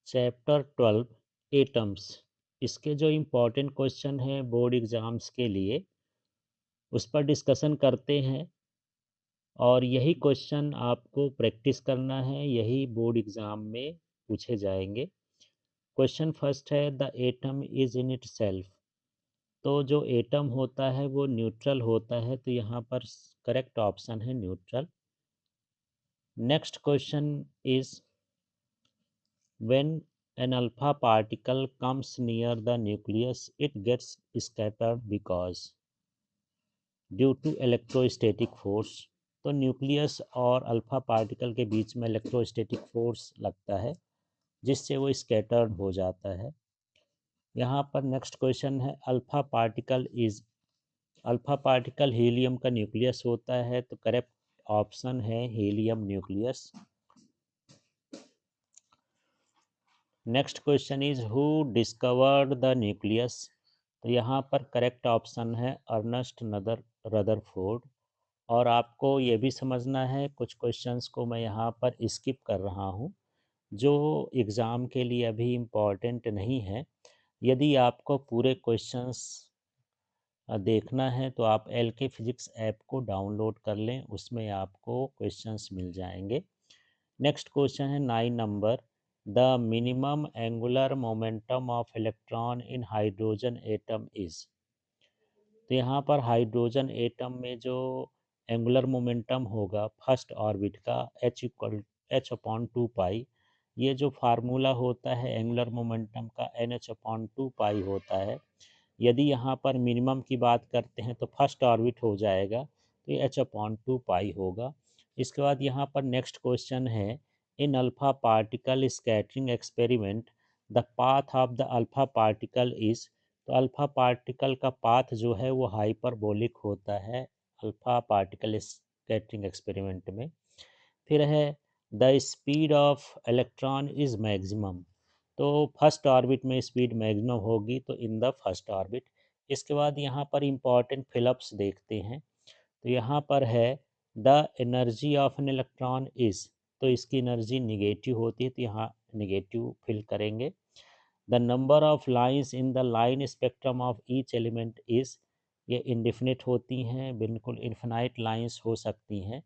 Chapter 12 atoms. इसके जो important question हैं बोर्ड एग्जाम्स के लिए उस पर डिस्कशन करते हैं और यही क्वेश्चन आपको प्रैक्टिस करना है, यही बोर्ड एग्ज़ाम में पूछे जाएंगे। क्वेश्चन फर्स्ट है the atom is in it self. तो जो एटम होता है वो न्यूट्रल होता है, तो यहाँ पर करेक्ट ऑप्शन है neutral. Next question is when an alpha particle comes near the nucleus, it gets scattered because due to electrostatic force। तो न्यूक्लियस और अल्फा पार्टिकल के बीच में इलेक्ट्रोस्टैटिक फोर्स लगता है जिससे वो स्कैटर्ड हो जाता है। यहाँ पर नेक्स्ट क्वेश्चन है अल्फा पार्टिकल हीलियम का न्यूक्लियस होता है, तो करेक्ट ऑप्शन है helium nucleus. Next question is who discovered the nucleus. तो यहाँ पर करेक्ट ऑप्शन है अर्नस्ट रदरफोर्ड। और आपको ये भी समझना है, कुछ क्वेश्चंस को मैं यहाँ पर स्किप कर रहा हूँ जो एग्ज़ाम के लिए अभी इम्पॉर्टेंट नहीं है। यदि आपको पूरे क्वेश्चंस देखना है तो आप एल के फिजिक्स ऐप को डाउनलोड कर लें, उसमें आपको क्वेश्चंस मिल जाएंगे। नेक्स्ट क्वेश्चन है 9 number the minimum angular momentum of electron in hydrogen atom is. तो यहाँ पर हाइड्रोजन एटम में जो एंगुलर मोमेंटम होगा फर्स्ट ऑर्बिट का h/2 पाई। ये जो फार्मूला होता है एंगुलर मोमेंटम का NH/2 पाई होता है। यदि यहाँ पर मिनिमम की बात करते हैं तो फर्स्ट ऑर्बिट हो जाएगा, तो ये h/2 पाई होगा। इसके बाद यहाँ पर नेक्स्ट क्वेश्चन है in alpha particle scattering experiment the path of the alpha particle is. तो अल्फा पार्टिकल का पाथ जो है वो हाइपरबोलिक होता है अल्फा पार्टिकल स्कैटरिंग एक्सपेरिमेंट में। फिर है the speed of electron is maximum. तो फर्स्ट ऑर्बिट में स्पीड मैक्सिमम होगी, तो इन द फर्स्ट ऑर्बिट। इसके बाद यहाँ पर इम्पॉर्टेंट फिलअप्स देखते हैं। तो यहाँ पर है the energy of an electron is. तो इसकी एनर्जी निगेटिव होती है, तो यहाँ निगेटिव फिल करेंगे। The number of lines in the line spectrum of each element is. ये इंडिफिनिट होती हैं, बिल्कुल इन्फिनाइट लाइंस हो सकती हैं।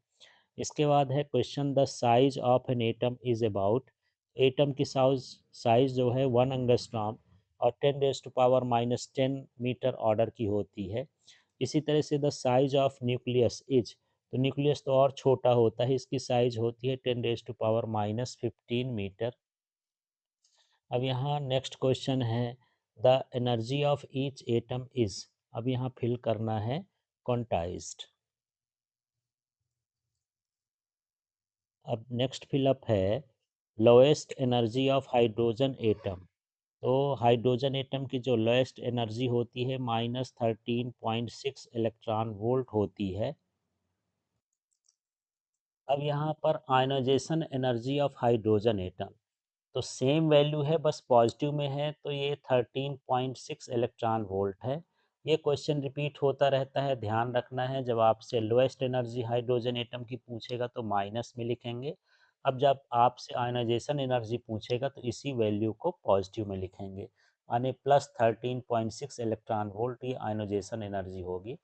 इसके बाद है question the size of an atom is about. Atom की साइज जो है 1 एंगस्ट्रॉम और 10⁻⁻10 मीटर ऑर्डर की होती है। इसी तरह से the size of nucleus is. तो न्यूक्लियस तो और छोटा होता है, इसकी साइज होती है 10⁻⁻15 मीटर। अब यहाँ नेक्स्ट क्वेश्चन है the energy of each atom is. अब यहाँ फिल करना है क्वांटाइज्ड। अब नेक्स्ट फिलअप है lowest energy of hydrogen atom. तो हाइड्रोजन एटम की जो लोएस्ट एनर्जी होती है -13.6 इलेक्ट्रॉन वोल्ट होती है। अब यहाँ पर ionization energy of hydrogen atom, तो सेम वैल्यू है बस पॉजिटिव में है, तो ये 13.6 इलेक्ट्रॉन वोल्ट है। ये क्वेश्चन रिपीट होता रहता है, ध्यान रखना है जब आपसे लोएस्ट एनर्जी हाइड्रोजन एटम की पूछेगा तो माइनस में लिखेंगे। अब जब आपसे आयनाइजेशन एनर्जी पूछेगा तो इसी वैल्यू को पॉजिटिव में लिखेंगे, यानी +13.6 इलेक्ट्रॉन वोल्ट ये आयनाइजेशन एनर्जी होगी।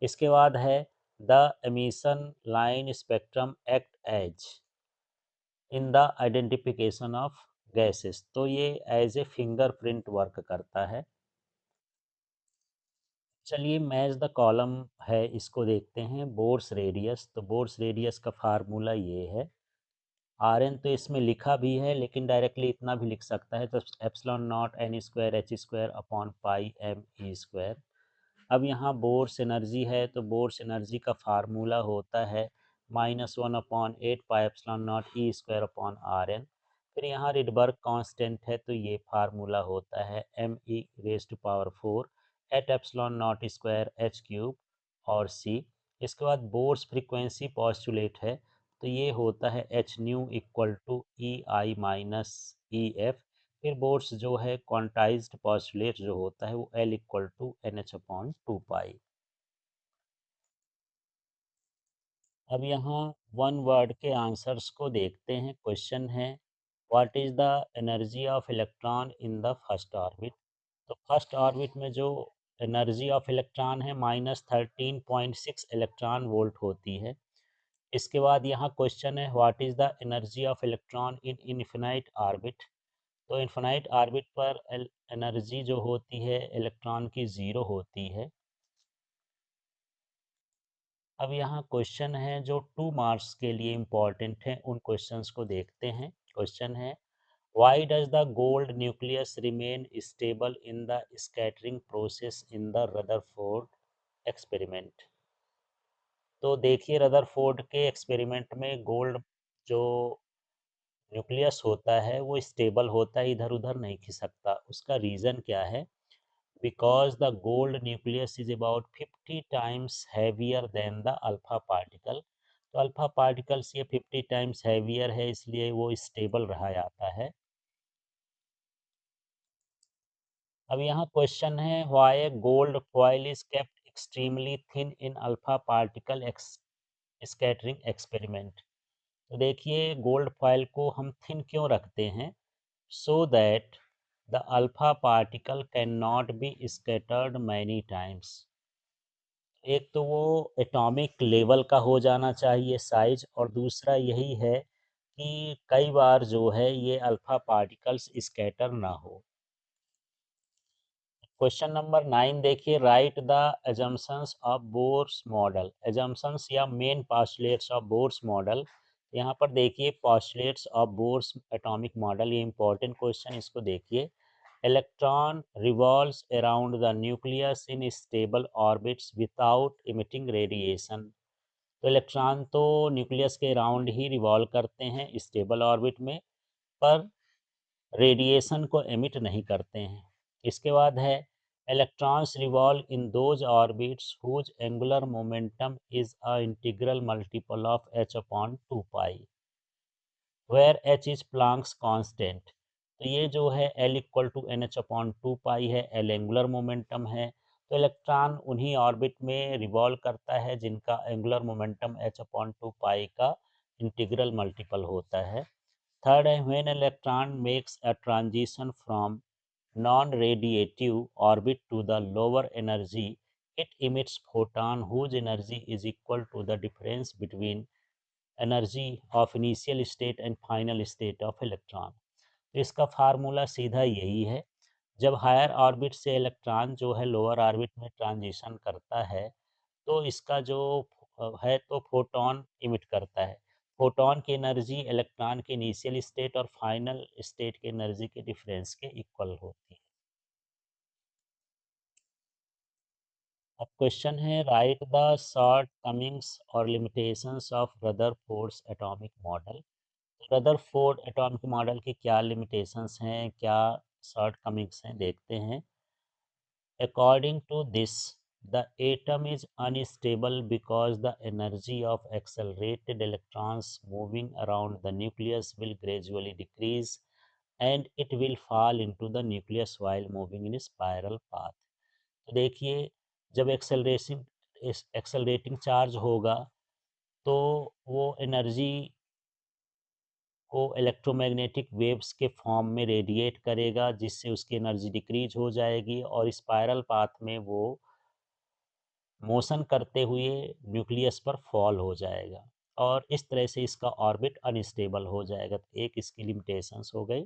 इसके बाद है the emission line spectrum act as in the identification of gases. तो ये एज ए फिंगरप्रिंट वर्क करता है। चलिए मैच द कॉलम है, इसको देखते हैं। बोर्स रेडियस, तो बोर्स रेडियस का फार्मूला ये है आर एन। तो इसमें लिखा भी है लेकिन डायरेक्टली इतना भी लिख सकता है, तो epsilon naught n square h square upon pi m e square. अब यहाँ बोर्स एनर्जी है, तो बोर्स एनर्जी का फार्मूला होता है -1/8 pi epsilon naught e square upon r n. फिर यहाँ रिडबर्ग कांस्टेंट है, तो ये फार्मूला होता है m e⁴ eight epsilon naught square h cube और सी। इसके बाद बोर्स फ्रीक्वेंसी पॉस्टुलेट है, तो ये होता है h nu equal to e i minus e f. फिर बोर्स जो है क्वांटाइज्ड पॉस्टुलेट जो होता है वो L इक्वल टू NH/2 पाई। अब यहाँ वन वर्ड के आंसर्स को देखते हैं। क्वेश्चन है what is the energy of electron in the first orbit. तो फर्स्ट ऑर्बिट में जो एनर्जी ऑफ इलेक्ट्रॉन है -13.6 इलेक्ट्रॉन वोल्ट होती है। इसके बाद यहाँ क्वेश्चन है what is the energy of electron in infinite orbit. तो इनफिनाइट ऑर्बिट पर एनर्जी जो होती है इलेक्ट्रॉन की ज़ीरो होती है। अब यहाँ क्वेश्चन है जो 2 मार्क्स के लिए इम्पोर्टेंट है, उन क्वेश्चंस को देखते हैं। क्वेश्चन है why does the gold nucleus remain stable in the scattering process in the Rutherford experiment. तो देखिए रदरफोर्ड के एक्सपेरिमेंट में गोल्ड जो न्यूक्लियस होता है वो स्टेबल होता है, इधर उधर नहीं खिसकता। उसका रीज़न क्या है? Because the gold nucleus is about 50 times heavier than the alpha particle. तो अल्फा पार्टिकल से 50 टाइम्स हैवियर है, इसलिए वो स्टेबल रहा जाता है। अब यहाँ क्वेश्चन है why gold foil is kept extremely thin in alpha particle scattering experiment. तो देखिए गोल्ड फॉइल को हम थिन क्यों रखते हैं? So that the alpha particle can not be scattered many times. एक तो वो एटॉमिक लेवल का हो जाना चाहिए साइज, और दूसरा यही है कि कई बार जो है ये अल्फा पार्टिकल्स स्कैटर ना हो। क्वेश्चन नंबर 9 देखिए, write the assumptions of Bohr's model. Assumptions या main postulates of Bohr's model. यहाँ पर देखिए postulates of Bohr's atomic model, ये इंपॉर्टेंट क्वेश्चन, इसको देखिए। Electron revolves around the nucleus in stable orbits without emitting radiation. तो electron तो nucleus के अराउंड ही रिवॉल्व करते हैं स्टेबल ऑर्बिट में, पर रेडिएशन को एमिट नहीं करते हैं। इसके बाद है electrons revolve in those orbits whose angular momentum is a integral multiple of h upon 2 pi where h is Planck's constant. तो ये जो है L equal to n h upon 2 pi है, L एंगुलर मोमेंटम है। तो electron उन्हीं orbit में revolve करता है जिनका एंगुलर मोमेंटम h अपॉन 2 पाई का इंटीग्रल मल्टीपल होता है। थर्ड है when electron makes a transition from non-radiative orbit to the lower energy, it emits photon whose energy is equal to the difference between energy of initial state and final state of electron। तो इसका formula सीधा यही है, जब higher orbit से electron जो है lower orbit में ट्रांजिशन करता है तो इसका जो है तो फोटोन इमिट करता है। फोटोन की एनर्जी इलेक्ट्रॉन के इनिशियल स्टेट और फाइनल स्टेट की एनर्जी के डिफरेंस के इक्वल होती है। अब क्वेश्चन है राइट द शॉर्ट कमिंग्स और limitations of Rutherford's atomic model. Rutherford atomic model की क्या लिमिटेशंस हैं, क्या शॉर्ट कमिंग्स हैं, देखते हैं। According to this the atom is unstable because the energy of accelerated electrons moving around the nucleus will gradually decrease and it will fall into the nucleus while moving in a spiral path। तो देखिए जब accelerating charge होगा तो वो energy को electromagnetic waves के form में radiate करेगा, जिससे उसकी एनर्जी डिक्रीज हो जाएगी और स्पायरल पाथ में वो मोशन करते हुए न्यूक्लियस पर फॉल हो जाएगा और इस तरह से इसका ऑर्बिट अनस्टेबल हो जाएगा। तो एक इसकी लिमिटेशंस हो गई।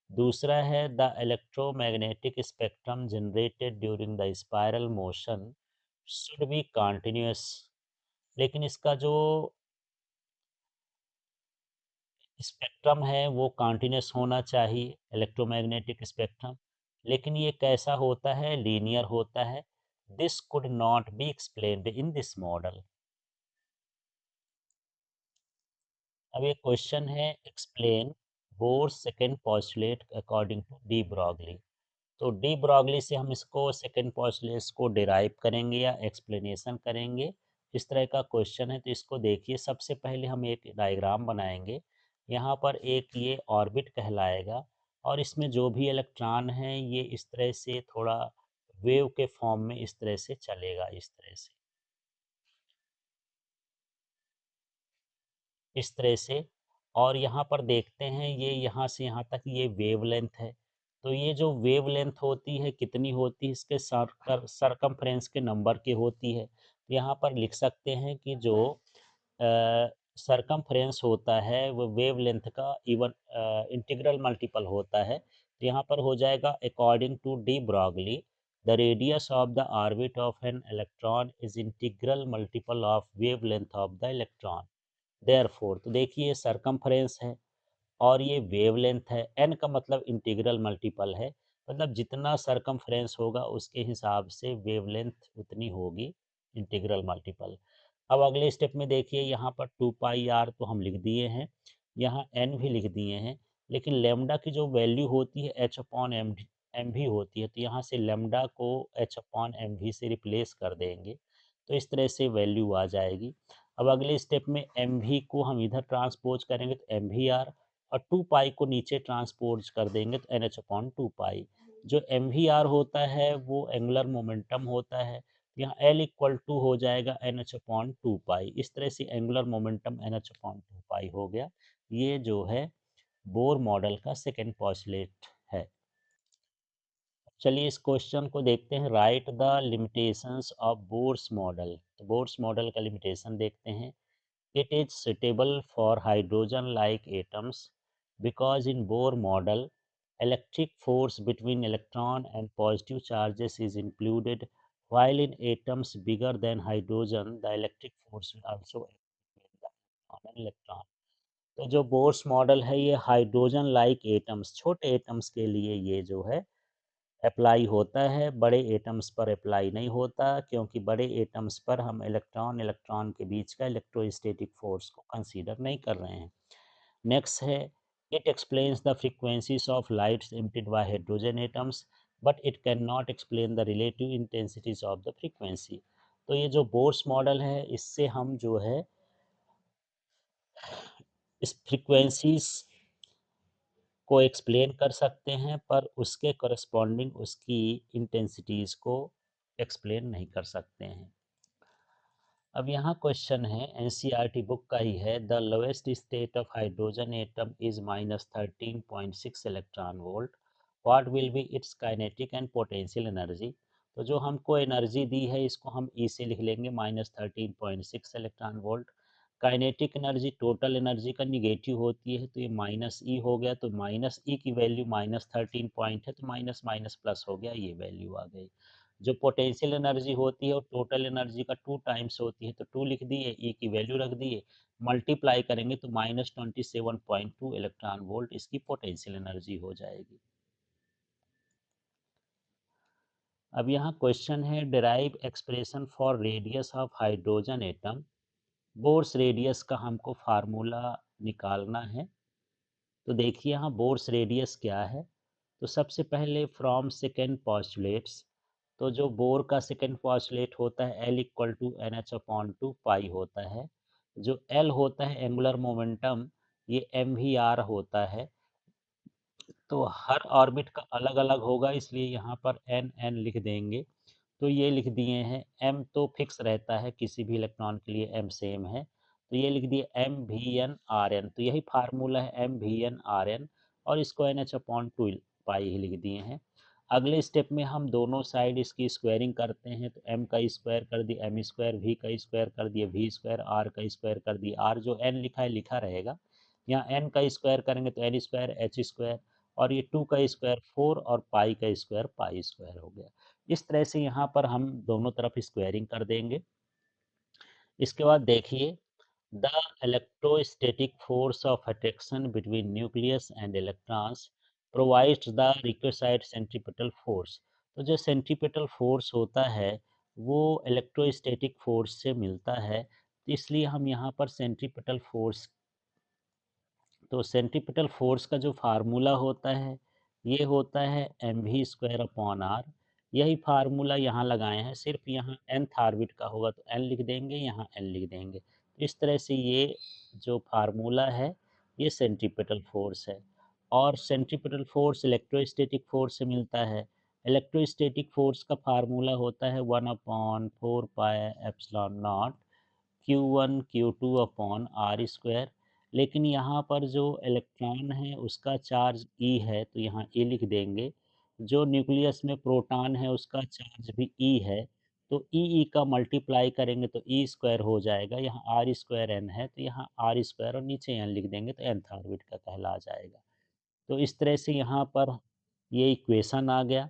दूसरा है the electromagnetic spectrum generated during the spiral motion should be continuous. लेकिन इसका जो स्पेक्ट्रम है वो कंटिन्यूअस होना चाहिए, इलेक्ट्रोमैग्नेटिक स्पेक्ट्रम। लेकिन ये कैसा होता है? लीनियर होता है। This could not be explained in this model. अब ये क्वेश्चन है explain Bohr's second postulate according to de Broglie. तो डी ब्रॉगली से हम इसको सेकंड पोस्टुलेट को डिराइव करेंगे या एक्सप्लेनेशन करेंगे। इस तरह का क्वेश्चन है, तो इसको देखिए। सबसे पहले हम एक डायग्राम बनाएंगे। यहाँ पर एक ये ऑर्बिट कहलाएगा और इसमें जो भी इलेक्ट्रॉन है ये इस तरह से थोड़ा वेव के फॉर्म में इस तरह से चलेगा, इस तरह से, इस तरह से। और यहाँ पर देखते हैं ये यहाँ से यहाँ तक ये वेवलेंथ है। तो ये जो वेवलेंथ होती है कितनी होती है, इसके सरकमफ्रेंस के नंबर की होती है। तो यहाँ पर लिख सकते हैं कि जो सरकमफ्रेंस होता है वो वेवलेंथ का इवन इंटीग्रल मल्टीपल होता है। तो यहाँ पर हो जाएगा according to de Broglie the radius of the orbit of an electron is integral multiple of wavelength of the electron. Therefore तो देखिए सरकमफ्रेंस है और ये वेवलेंथ है, एन का मतलब इंटीग्रल मल्टीपल है, मतलब जितना सरकमफ्रेंस होगा उसके हिसाब से वेवलेंथ उतनी होगी इंटीग्रल मल्टीपल। अब अगले स्टेप में देखिए यहाँ पर 2 पाई आर तो हम लिख दिए हैं, यहाँ एन भी लिख दिए हैं, लेकिन लेमडा की जो वैल्यू होती है एच अपॉन एम भी होती है, तो यहाँ से लेमडा को एच अपॉन एम भी से रिप्लेस कर देंगे, तो इस तरह से वैल्यू आ जाएगी। अब अगले स्टेप में एम भी को हम इधर ट्रांसपोज करेंगे तो एम भी आर, और 2 पाई को नीचे ट्रांसपोज कर देंगे तो एन एच अपॉन 2 पाई। जो एम वी आर होता है वो एंगुलर मोमेंटम होता है, यहाँ एल इक्वल टू हो जाएगा एन एच अपॉन 2 पाई। इस तरह से angular momentum n h upon 2 pi हो गया। ये जो है बोर मॉडल का सेकेंड पॉस्टुलेट है। चलिए इस क्वेश्चन को देखते हैं, write the limitations of Bohr's model. तो बोर्स मॉडल का लिमिटेशन देखते हैं। It is suitable for hydrogen-like atoms because in Bohr model, electric force between electron and positive charges is included, while in atoms bigger than hydrogen, the electric force will also act between the proton and electron। तो जो Bohr's model है ये hydrogen like atoms, छोटे atoms के लिए ये जो है अप्लाई होता है, बड़े एटम्स पर अप्लाई नहीं होता, क्योंकि बड़े एटम्स पर हम इलेक्ट्रॉन इलेक्ट्रॉन के बीच का इलेक्ट्रोस्टैटिक फोर्स को कंसीडर नहीं कर रहे हैं। नेक्स्ट है, it explains the frequencies of lights emitted by hydrogen atoms but it cannot explain the relative intensities of the frequency। तो ये जो बोर्स मॉडल है इससे हम जो है इस फ्रीक्वेंसीज को एक्सप्लेन कर सकते हैं, पर उसके करस्पॉन्डिंग उसकी इंटेंसिटीज़ को एक्सप्लेन नहीं कर सकते हैं। अब यहाँ क्वेश्चन है, एनसीईआरटी बुक का ही है, the lowest state of hydrogen atom is -13.6 electron volt, what will be it's kinetic and potential energy. तो जो हमको एनर्जी दी है इसको हम ई से लिख लेंगे, -13.6 electron volt. Kinetic energy total energy का निगेटिव होती है, तो ये माइनस ई हो गया, तो माइनस ई की वैल्यू -13 पॉइंट है, तो माइनस माइनस प्लस हो गया, ये वैल्यू आ गई। जो पोटेंशियल एनर्जी होती है और टोटल एनर्जी का 2 टाइम्स होती है, तो 2 लिख दिए, ई की वैल्यू रख दिए, मल्टीप्लाई करेंगे तो -27.2 इलेक्ट्रॉन वोल्ट इसकी पोटेंशियल एनर्जी हो जाएगी। अब यहाँ क्वेश्चन है, derive expression for radius of hydrogen atom. Bohr's radius का हमको फार्मूला निकालना है। तो देखिए यहाँ बोर्स रेडियस क्या है। तो सबसे पहले फ्रॉम सेकेंड पॉस्टुलेट्स, तो जो बोर का सेकेंड पॉस्टुलेट होता है L equal to n h upon 2 pi होता है। जो एल होता है एंगुलर मोमेंटम, ये एम वी आर होता है। तो हर ऑर्बिट का अलग अलग होगा, इसलिए यहाँ पर एन एन लिख देंगे। तो ये लिख दिए हैं, एम तो फिक्स रहता है किसी भी इलेक्ट्रॉन के लिए, एम सेम है, तो ये लिख दिए m v n r n. तो यही फार्मूला है m v n r n, और इसको एन एच अपॉन 2 पाई ही लिख दिए हैं। अगले स्टेप में हम दोनों साइड इसकी स्क्वायरिंग करते हैं, तो एम का स्क्वायर कर दिए एम स्क्वायर, वी का स्क्वायर कर दिए वी स्क्वायर, आर का स्क्वायर कर दिए आर, जो एन लिखा है लिखा रहेगा। यहाँ एन का स्क्वायर करेंगे तो एन स्क्वायर एच स्क्वायर, और ये 2 का स्क्वायर 4, और पाई का स्क्वायर पाई स्क्वायर हो गया। इस तरह से यहाँ पर हम दोनों तरफ स्क्वायरिंग कर देंगे। इसके बाद देखिए, the electrostatic force of attraction between nucleus and electrons provides the requisite centripetal force. तो जो सेंट्रीपिटल फोर्स होता है वो इलेक्ट्रोस्टैटिक फोर्स से मिलता है, तो इसलिए हम यहाँ पर सेंट्रीपिटल फोर्स, तो सेंट्रीपिटल फोर्स का जो फार्मूला होता है ये होता है m v square upon r. यही फार्मूला यहाँ लगाए हैं, सिर्फ यहाँ nth ऑर्बिट का होगा तो n लिख देंगे, यहाँ n लिख देंगे। तो इस तरह से ये जो फार्मूला है ये सेंट्रीपिटल फोर्स है। और सेंट्रीपिटल फोर्स इलेक्ट्रोस्टैटिक फोर्स से मिलता है। इलेक्ट्रोस्टैटिक फोर्स का फार्मूला होता है 1/4 pi epsilon naught Q1 Q2 upon r square. लेकिन यहाँ पर जो इलेक्ट्रॉन है उसका चार्ज ई है, तो यहाँ ई लिख देंगे। जो न्यूक्लियस में प्रोटॉन है उसका चार्ज भी ई है, तो ई ई का मल्टीप्लाई करेंगे तो ई स्क्वायर हो जाएगा। यहाँ आर स्क्वायर एन है, तो यहाँ आर स्क्वायर और नीचे एन लिख देंगे तो nth ऑर्बिट का कहला जाएगा। तो इस तरह से यहाँ पर ये इक्वेशन आ गया।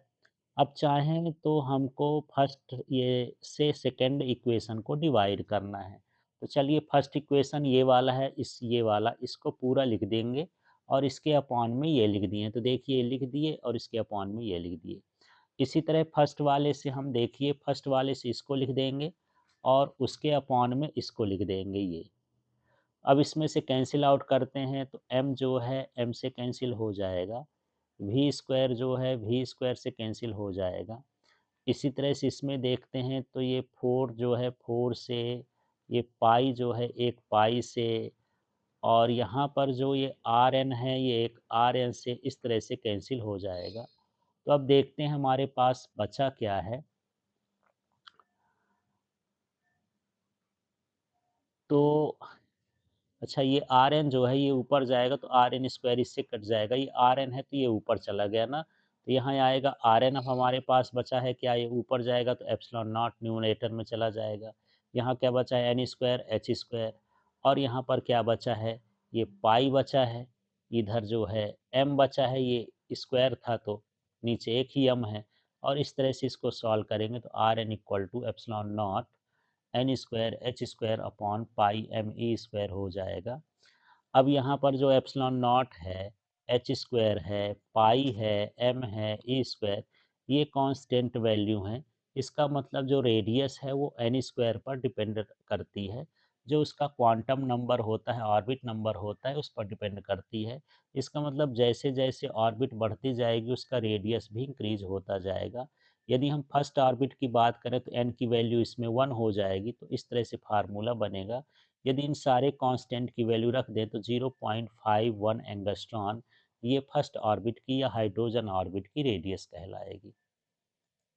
अब चाहें तो हमको फर्स्ट ये से सेकंड इक्वेशन को डिवाइड करना है। तो चलिए फर्स्ट इक्वेशन ये वाला है, ये वाला इसको पूरा लिख देंगे और इसके अपॉन में ये लिख दिए। तो देखिए ये लिख दिए और इसके अपॉन में ये लिख दिए। इसी तरह फर्स्ट वाले से हम देखिए फर्स्ट वाले से इसको लिख देंगे और उसके अपॉन में इसको लिख देंगे ये। अब इसमें से कैंसिल आउट करते हैं तो m जो है m से कैंसिल हो जाएगा, v स्क्वायर जो है v स्क्वायर से कैंसिल हो जाएगा। इसी तरह से इसमें देखते हैं तो ये 4 जो है 4 से, ये पाई जो है एक पाई से, और यहाँ पर जो ये आर एन है ये एक आर एन से इस तरह से कैंसिल हो जाएगा। तो अब देखते हैं हमारे पास बचा क्या है। तो अच्छा ये आर एन जो है ये ऊपर जाएगा तो आर एन स्क्वायर इससे कट जाएगा, ये आर एन है तो ये ऊपर चला गया ना, तो यहाँ आएगा आर एन। अब हमारे पास बचा है क्या, ये ऊपर जाएगा तो एप्सिलॉन नॉट न्यूमरेटर में चला जाएगा। यहाँ क्या बचा है, एन स्क्वायर एच स्क्वायर, और यहाँ पर क्या बचा है, ये पाई बचा है। इधर जो है एम बचा है, ये स्क्वायर था तो नीचे एक ही एम है। और इस तरह से इसको सॉल्व करेंगे तो r n equal to epsilon naught n square h square upon pi m e square हो जाएगा। अब यहाँ पर जो एप्सिलॉन नॉट है, एच स्क्वायर है, पाई है, एम है, ई स्क्वायर, ये कांस्टेंट वैल्यू हैं। इसका मतलब जो रेडियस है वो एन स्क्वायर पर डिपेंड करती है। जो उसका क्वांटम नंबर होता है, ऑर्बिट नंबर होता है, उस पर डिपेंड करती है। इसका मतलब जैसे जैसे ऑर्बिट बढ़ती जाएगी उसका रेडियस भी इंक्रीज होता जाएगा। यदि हम फर्स्ट ऑर्बिट की बात करें तो एन की वैल्यू इसमें 1 हो जाएगी, तो इस तरह से फार्मूला बनेगा। यदि इन सारे कांस्टेंट की वैल्यू रख दें तो 0.51 एंगस्ट्रॉन ये फर्स्ट ऑर्बिट की या हाइड्रोजन ऑर्बिट की रेडियस कहलाएगी।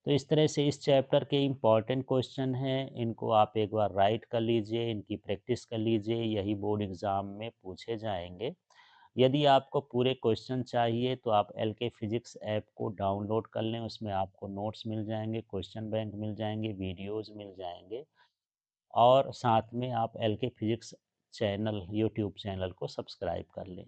तो इस तरह से इस चैप्टर के इम्पॉर्टेंट क्वेश्चन हैं, इनको आप एक बार राइट कर लीजिए, इनकी प्रैक्टिस कर लीजिए, यही बोर्ड एग्ज़ाम में पूछे जाएंगे। यदि आपको पूरे क्वेश्चन चाहिए तो आप एल के फिजिक्स ऐप को डाउनलोड कर लें, उसमें आपको नोट्स मिल जाएंगे, क्वेश्चन बैंक मिल जाएंगे, वीडियोज़ मिल जाएंगे, और साथ में आप एल के फिजिक्स चैनल यूट्यूब चैनल को सब्सक्राइब कर लें।